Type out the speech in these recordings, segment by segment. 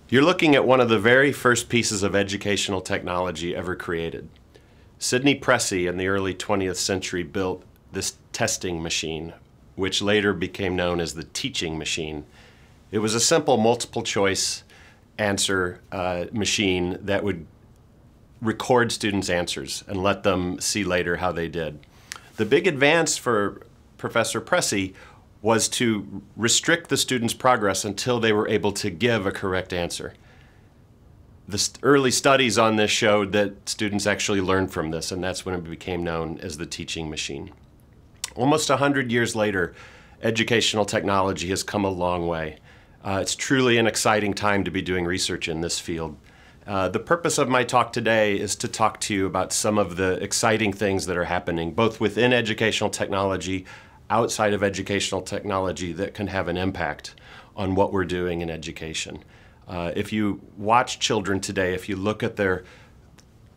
You're looking at one of the very first pieces of educational technology ever created. Sidney Pressie in the early 20th century built this testing machine, which later became known as the teaching machine. It was a simple multiple choice answer machine that would record students' answers and let them see later how they did. The big advance for Professor Pressie was to restrict the students' progress until they were able to give a correct answer. The early studies on this showed that students actually learned from this, and that's when it became known as the teaching machine. Almost 100 years later, educational technology has come a long way. It's truly an exciting time to be doing research in this field. The purpose of my talk today is to talk to you about some of the exciting things that are happening, both within educational technology, outside of educational technology, that can have an impact on what we're doing in education. If you watch children today, if you look at their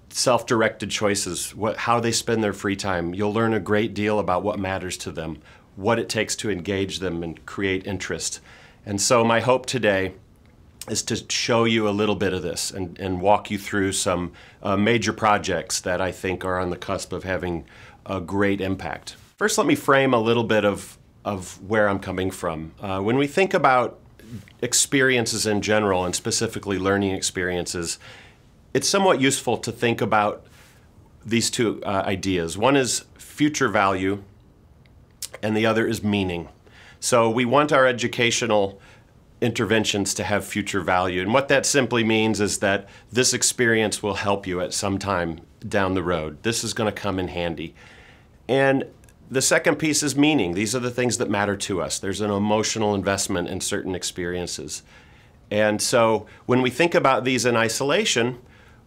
self-directed choices, how they spend their free time, you'll learn a great deal about what matters to them, what it takes to engage them and create interest. And so my hope today is to show you a little bit of this and walk you through some major projects that I think are on the cusp of having a great impact. First, let me frame a little bit of where I'm coming from. When we think about experiences in general, and specifically learning experiences, it's somewhat useful to think about these two ideas. One is future value, and the other is meaning. So we want our educational interventions to have future value. And what that simply means is that this experience will help you at some time down the road. This is going to come in handy. And the second piece is meaning. These are the things that matter to us. There's an emotional investment in certain experiences. And so when we think about these in isolation,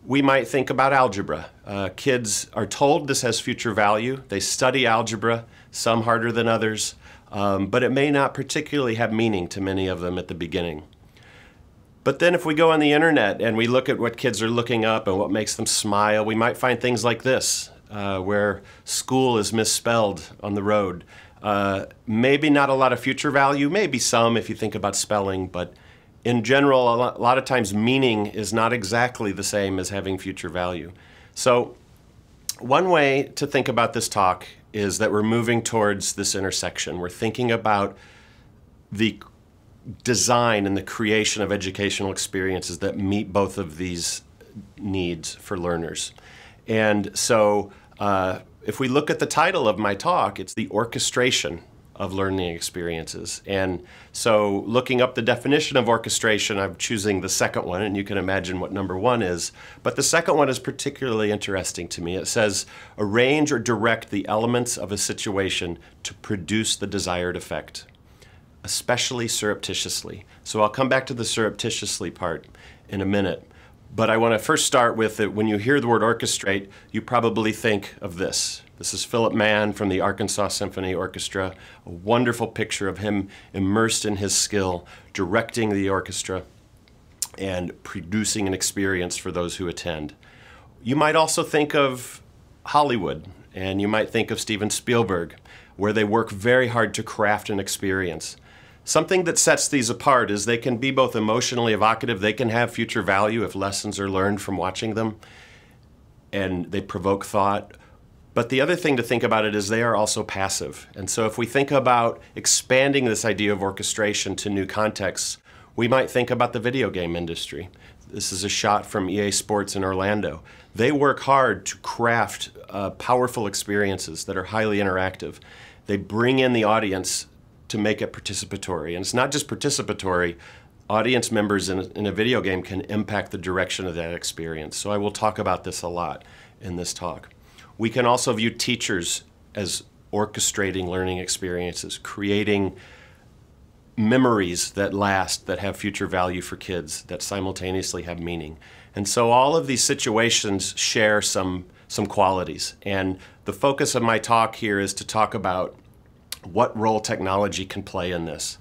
we might think about algebra. Kids are told this has future value. They study algebra, some harder than others, but it may not particularly have meaning to many of them at the beginning. But then if we go on the internet and we look at what kids are looking up and what makes them smile, we might find things like this, where school is misspelled on the road. Maybe not a lot of future value, maybe some if you think about spelling, but in general, a lot of times meaning is not exactly the same as having future value. So one way to think about this talk is that we're moving towards this intersection. We're thinking about the design and the creation of educational experiences that meet both of these needs for learners. And so if we look at the title of my talk, it's the orchestration of learning experiences. And so looking up the definition of orchestration, I'm choosing the second one, and you can imagine what number one is. But the second one is particularly interesting to me. It says, arrange or direct the elements of a situation to produce the desired effect, especially surreptitiously. So I'll come back to the surreptitiously part in a minute. But I want to first start with that when you hear the word orchestrate, you probably think of this. This is Philip Mann from the Arkansas Symphony Orchestra, a wonderful picture of him immersed in his skill, directing the orchestra and producing an experience for those who attend. You might also think of Hollywood, and you might think of Steven Spielberg, where they work very hard to craft an experience. Something that sets these apart is they can be both emotionally evocative, they can have future value if lessons are learned from watching them, and they provoke thought. But the other thing to think about it is they are also passive. And so if we think about expanding this idea of orchestration to new contexts, we might think about the video game industry. This is a shot from EA Sports in Orlando. They work hard to craft powerful experiences that are highly interactive. They bring in the audience to make it participatory. And it's not just participatory. Audience members in a video game can impact the direction of that experience. So I will talk about this a lot in this talk. We can also view teachers as orchestrating learning experiences, creating memories that last, that have future value for kids, that simultaneously have meaning. And so all of these situations share some qualities. And the focus of my talk here is to talk about what role technology can play in this.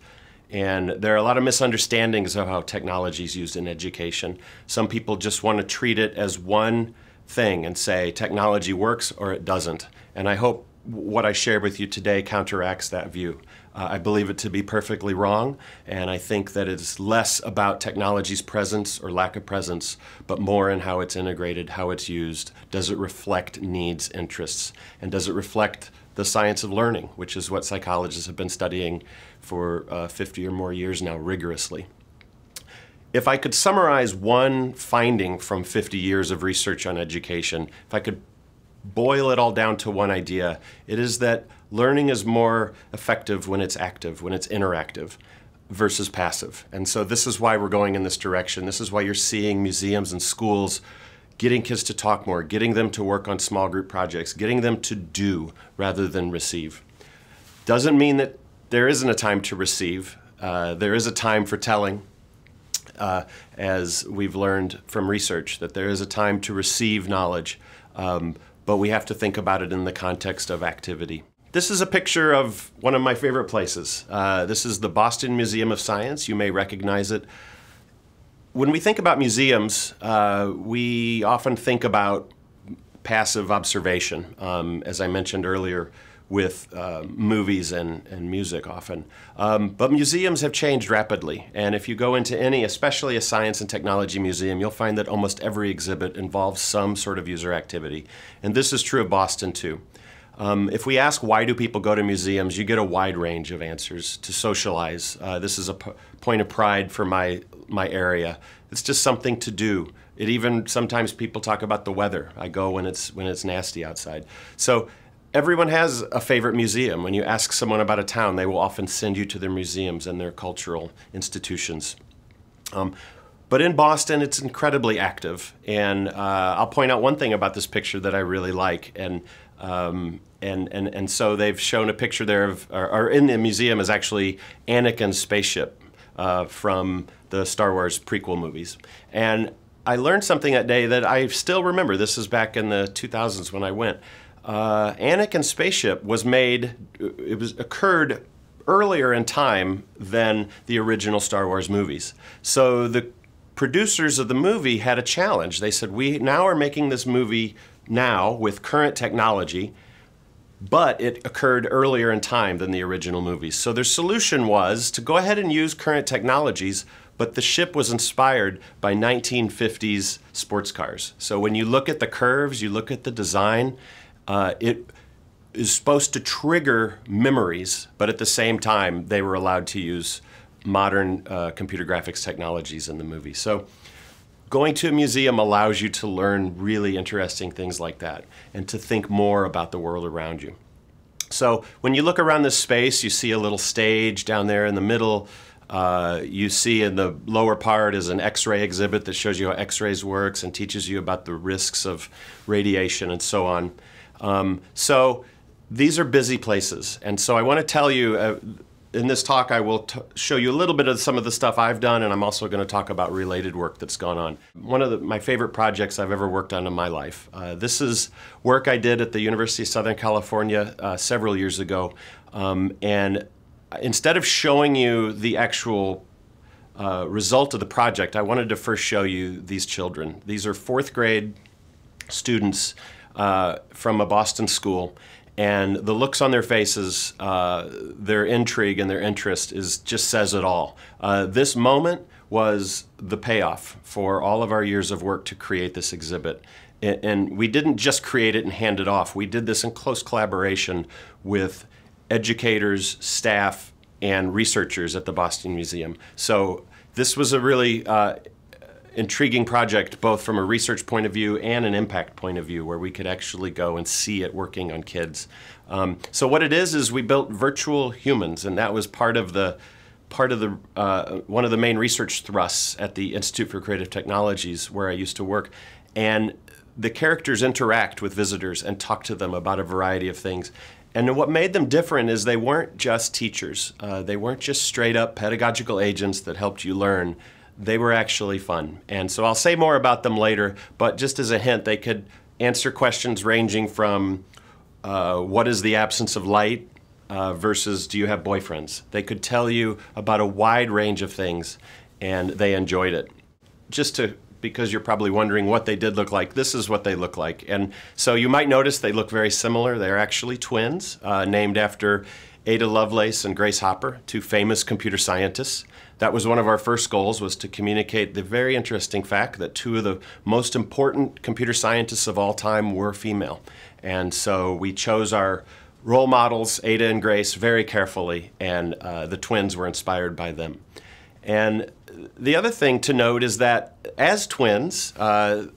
And there are a lot of misunderstandings of how technology is used in education. Some people just want to treat it as one thing and say technology works or it doesn't. And I hope what I shared with you today counteracts that view. I believe it to be perfectly wrong, and I think that it's less about technology's presence or lack of presence, but more in how it's integrated, how it's used. Does it reflect needs, interests, and does it reflect the science of learning, which is what psychologists have been studying for 50 or more years now rigorously. If I could summarize one finding from 50 years of research on education, if I could boil it all down to one idea, it is that learning is more effective when it's active, when it's interactive, versus passive. And so this is why we're going in this direction. This is why you're seeing museums and schools getting kids to talk more, getting them to work on small group projects, getting them to do rather than receive. Doesn't mean that there isn't a time to receive. There is a time for telling, as we've learned from research, that there is a time to receive knowledge, but we have to think about it in the context of activity. This is a picture of one of my favorite places. This is the Boston Museum of Science. You may recognize it. When we think about museums, we often think about passive observation, as I mentioned earlier, with movies and music often. But museums have changed rapidly, and if you go into any, especially a science and technology museum, you'll find that almost every exhibit involves some sort of user activity. And this is true of Boston too. If we ask why do people go to museums, you get a wide range of answers. To socialize. This is a point of pride for my area. It's just something to do. It even, sometimes people talk about the weather. I go when it's nasty outside. So everyone has a favorite museum. When you ask someone about a town, they will often send you to their museums and their cultural institutions. But in Boston, it's incredibly active. And I'll point out one thing about this picture that I really like. And so they've shown a picture there of, or in the museum is actually Anakin's spaceship from the Star Wars prequel movies. And I learned something that day that I still remember. This is back in the 2000s when I went. Anakin's spaceship was made, occurred earlier in time than the original Star Wars movies. So the producers of the movie had a challenge. They said, we now are making this movie now with current technology, but it occurred earlier in time than the original movies. So their solution was to go ahead and use current technologies, but the ship was inspired by 1950s sports cars. So when you look at the curves, you look at the design, it is supposed to trigger memories, but at the same time, they were allowed to use modern computer graphics technologies in the movie. So going to a museum allows you to learn really interesting things like that and to think more about the world around you. So when you look around this space, you see a little stage down there in the middle. You see in the lower part is an X-ray exhibit that shows you how X-rays works and teaches you about the risks of radiation and so on. So these are busy places. And so I want to tell you, in this talk, I will show you a little bit of some of the stuff I've done, and I'm also going to talk about related work that's gone on. One of my favorite projects I've ever worked on in my life. This is work I did at the University of Southern California several years ago. And instead of showing you the actual result of the project, I wanted to first show you these children. These are fourth grade students from a Boston school. And the looks on their faces, their intrigue and their interest just says it all. This moment was the payoff for all of our years of work to create this exhibit. And we didn't just create it and hand it off. We did this in close collaboration with educators, staff, and researchers at the Boston Museum. So this was a really intriguing project, both from a research point of view and an impact point of view, where we could actually go and see it working on kids. So what it is we built virtual humans, and that was one of the main research thrusts at the Institute for Creative Technologies, where I used to work. And the characters interact with visitors and talk to them about a variety of things. And what made them different is they weren't just teachers. They weren't just straight up pedagogical agents that helped you learn. They were actually fun. And so I'll say more about them later, but just as a hint, they could answer questions ranging from what is the absence of light versus do you have boyfriends? They could tell you about a wide range of things, and they enjoyed it. Because you're probably wondering what they did look like, this is what they look like. And so you might notice they look very similar. They're actually twins, named after Ada Lovelace and Grace Hopper, two famous computer scientists. That was one of our first goals, was to communicate the very interesting fact that two of the most important computer scientists of all time were female. And so we chose our role models, Ada and Grace, very carefully, and the twins were inspired by them. And the other thing to note is that as twins,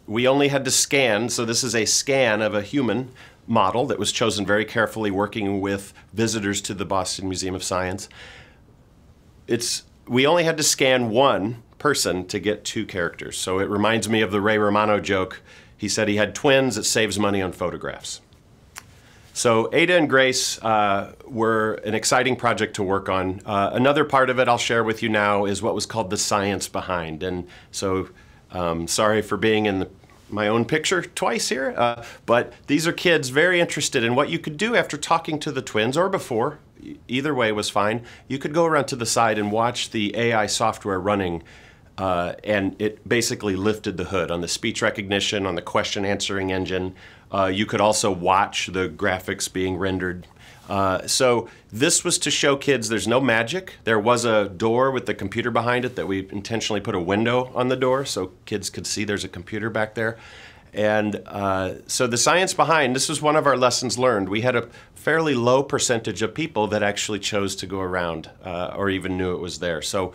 we only had to scan, so this is a scan of a human model that was chosen very carefully working with visitors to the Boston Museum of Science. We only had to scan one person to get two characters. So it reminds me of the Ray Romano joke. He said he had twins, it saves money on photographs. So Ada and Grace were an exciting project to work on. Another part of it I'll share with you now is what was called the science behind. And so sorry for being in my own picture twice here, but these are kids very interested in what you could do after talking to the twins, or before. Either way was fine. You could go around to the side and watch the AI software running, and it basically lifted the hood on the speech recognition, on the question answering engine. You could also watch the graphics being rendered. So this was to show kids there's no magic. There was a door with the computer behind it that we intentionally put a window on the door so kids could see there's a computer back there. And so the science behind, this was one of our lessons learned. We had a fairly low percentage of people that actually chose to go around or even knew it was there. So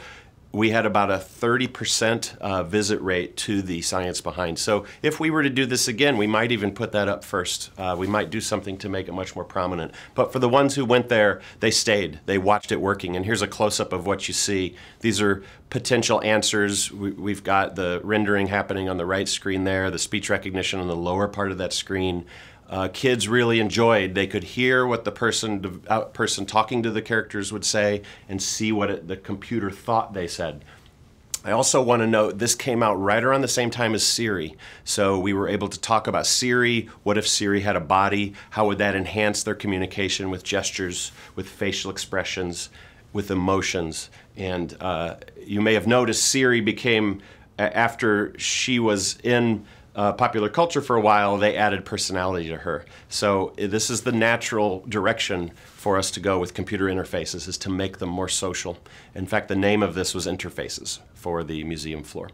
we had about a 30% visit rate to the science behind. So if we were to do this again, we might even put that up first. We might do something to make it much more prominent. But for the ones who went there, they stayed. They watched it working. And here's a close-up of what you see. These are potential answers. We've got the rendering happening on the right screen there, the speech recognition on the lower part of that screen. Kids really enjoyed. They could hear what the person talking to the characters would say and see what the computer thought they said. I also want to note this came out right around the same time as Siri. So we were able to talk about Siri. What if Siri had a body? How would that enhance their communication with gestures, with facial expressions, with emotions? And you may have noticed Siri became, after she was in popular culture for a while, they added personality to her. So this is the natural direction for us to go with computer interfaces, is to make them more social. In fact, the name of this was Interfaces for the museum floor.